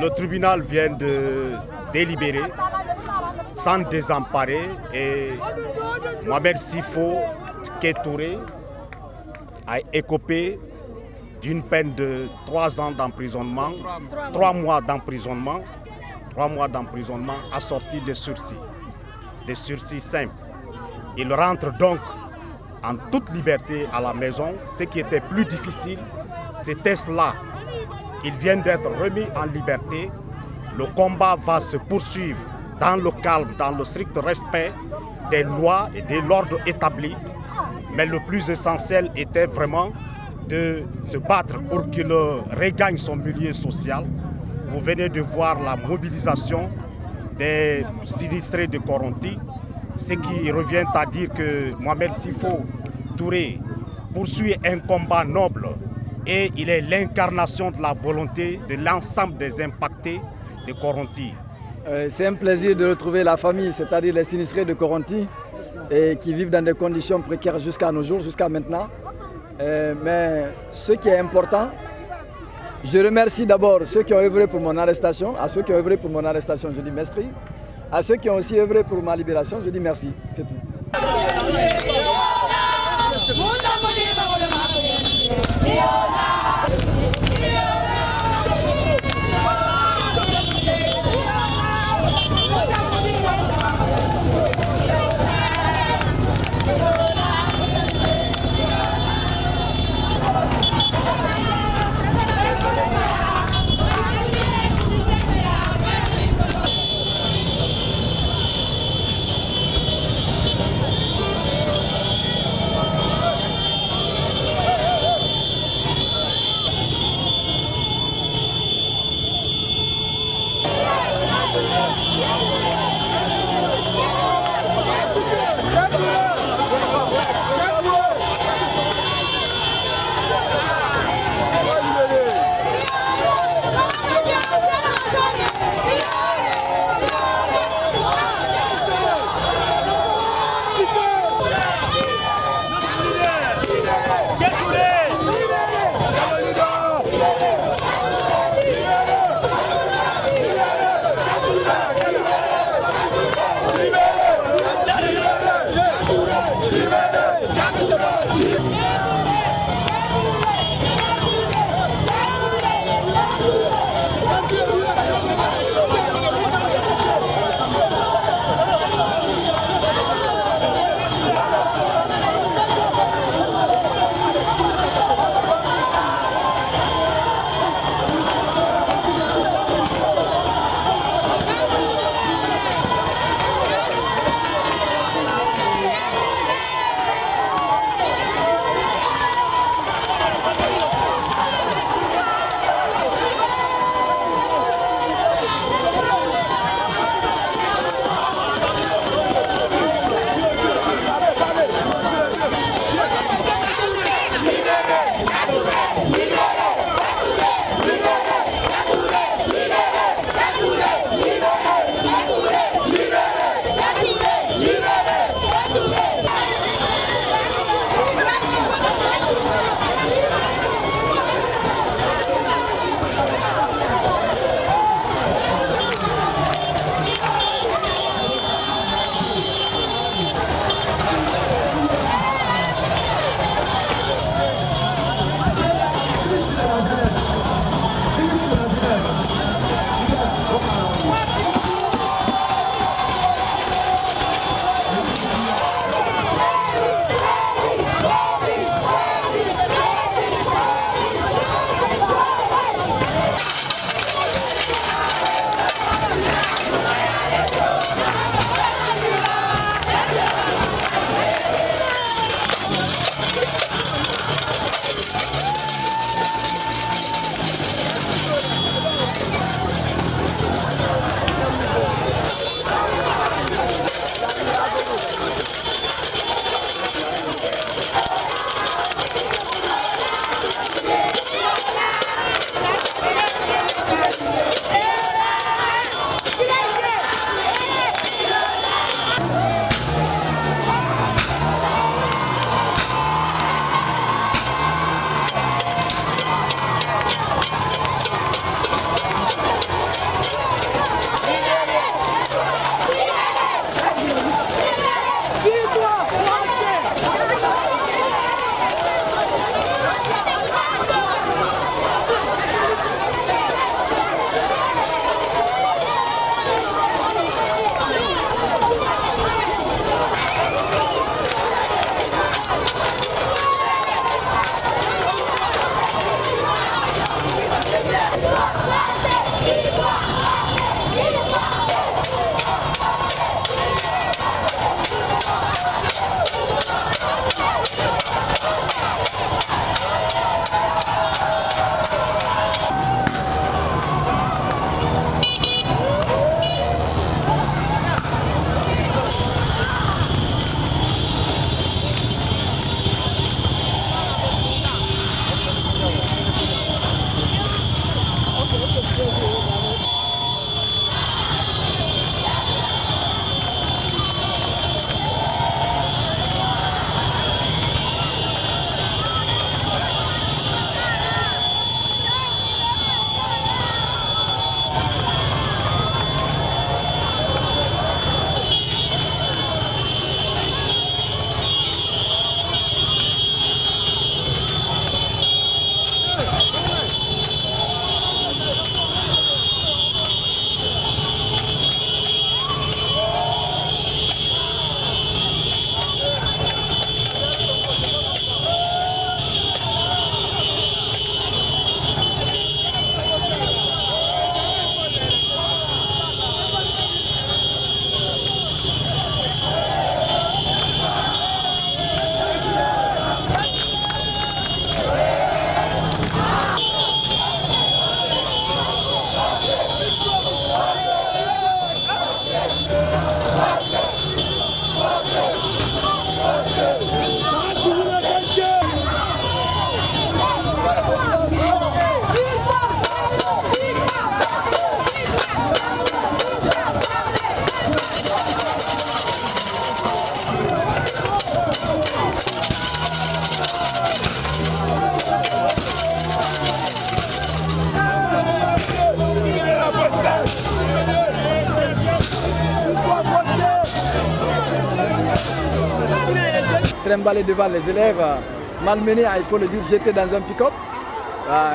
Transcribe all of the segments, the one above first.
le tribunal vient de délibérer sans désemparer et Mohamed Sifo Touré a écopé d'une peine de 3 ans d'emprisonnement, 3 mois d'emprisonnement, assorti de sursis simples. Il rentre donc en toute liberté à la maison. Ce qui était plus difficile, c'était cela. Ils viennent d'être remis en liberté. Le combat va se poursuivre dans le calme, dans le strict respect des lois et de l'ordre établi. Mais le plus essentiel était vraiment de se battre pour qu'il regagne son milieu social. Vous venez de voir la mobilisation des sinistrés de Koronti, ce qui revient à dire que Mohamed Sifo Touré poursuit un combat noble et il est l'incarnation de la volonté de l'ensemble des impactés de Koronti. C'est un plaisir de retrouver la famille, c'est-à-dire les sinistrés de Koronti, qui vivent dans des conditions précaires jusqu'à nos jours, jusqu'à maintenant. Mais ce qui est important, je remercie d'abord ceux qui ont œuvré pour mon arrestation. À ceux qui ont œuvré pour mon arrestation, je dis merci. À ceux qui ont aussi œuvré pour ma libération, je dis merci. C'est tout. trimballé devant les élèves, malmenés, il faut le dire, j'étais dans un pick-up.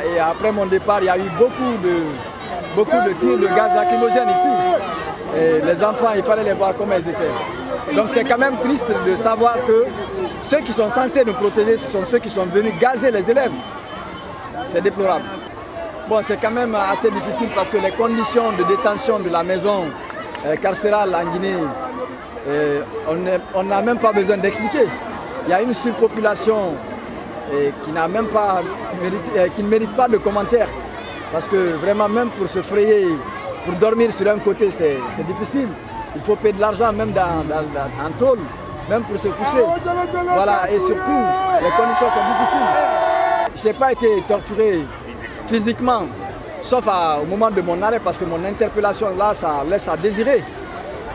Et après mon départ, il y a eu beaucoup de tirs de gaz lacrymogène ici. Et les enfants, il fallait les voir comme ils étaient. Donc c'est quand même triste de savoir que ceux qui sont censés nous protéger, ce sont ceux qui sont venus gazer les élèves. C'est déplorable. Bon, c'est quand même assez difficile parce que les conditions de détention de la maison carcérale en Guinée, on n'a même pas besoin d'expliquer. Il y a une surpopulation qui ne mérite pas de commentaires. Parce que vraiment, même pour se frayer, pour dormir sur un côté, c'est difficile. Il faut payer de l'argent même en tôle, même pour se coucher. Voilà, et surtout, les conditions sont difficiles. Je n'ai pas été torturé physiquement, sauf au moment de mon arrêt, parce que mon interpellation là, ça laisse à désirer.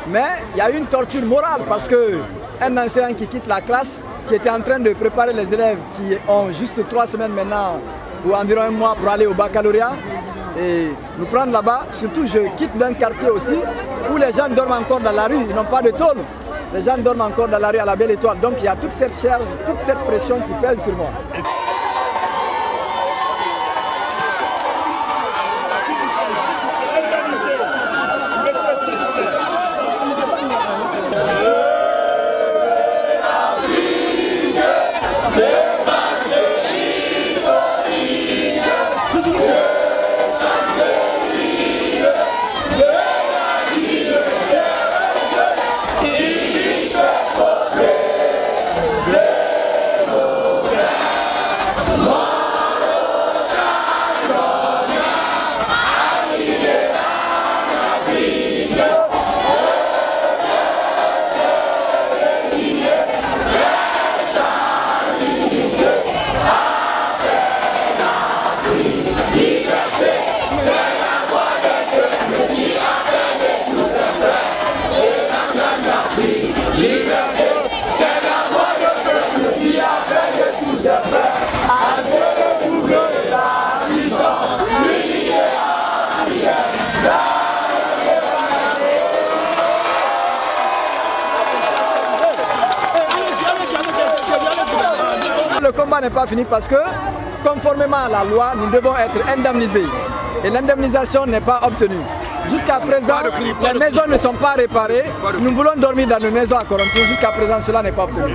Mais il y a eu une torture morale, parce qu'un enseignant qui quitte la classe, qui était en train de préparer les élèves qui ont juste 3 semaines maintenant, ou environ 1 mois pour aller au baccalauréat, et nous prendre là-bas. Surtout, je quitte d'un quartier aussi où les gens dorment encore dans la rue, ils n'ont pas de tôle. Les gens dorment encore dans la rue à la Belle Étoile. Donc il y a toute cette charge, toute cette pression qui pèse sur moi. Le combat n'est pas fini parce que, conformément à la loi, nous devons être indemnisés. Et l'indemnisation n'est pas obtenue. Jusqu'à présent, les maisons ne sont pas réparées. Nous voulons dormir dans nos maisons à Coronti. Jusqu'à présent, cela n'est pas obtenu.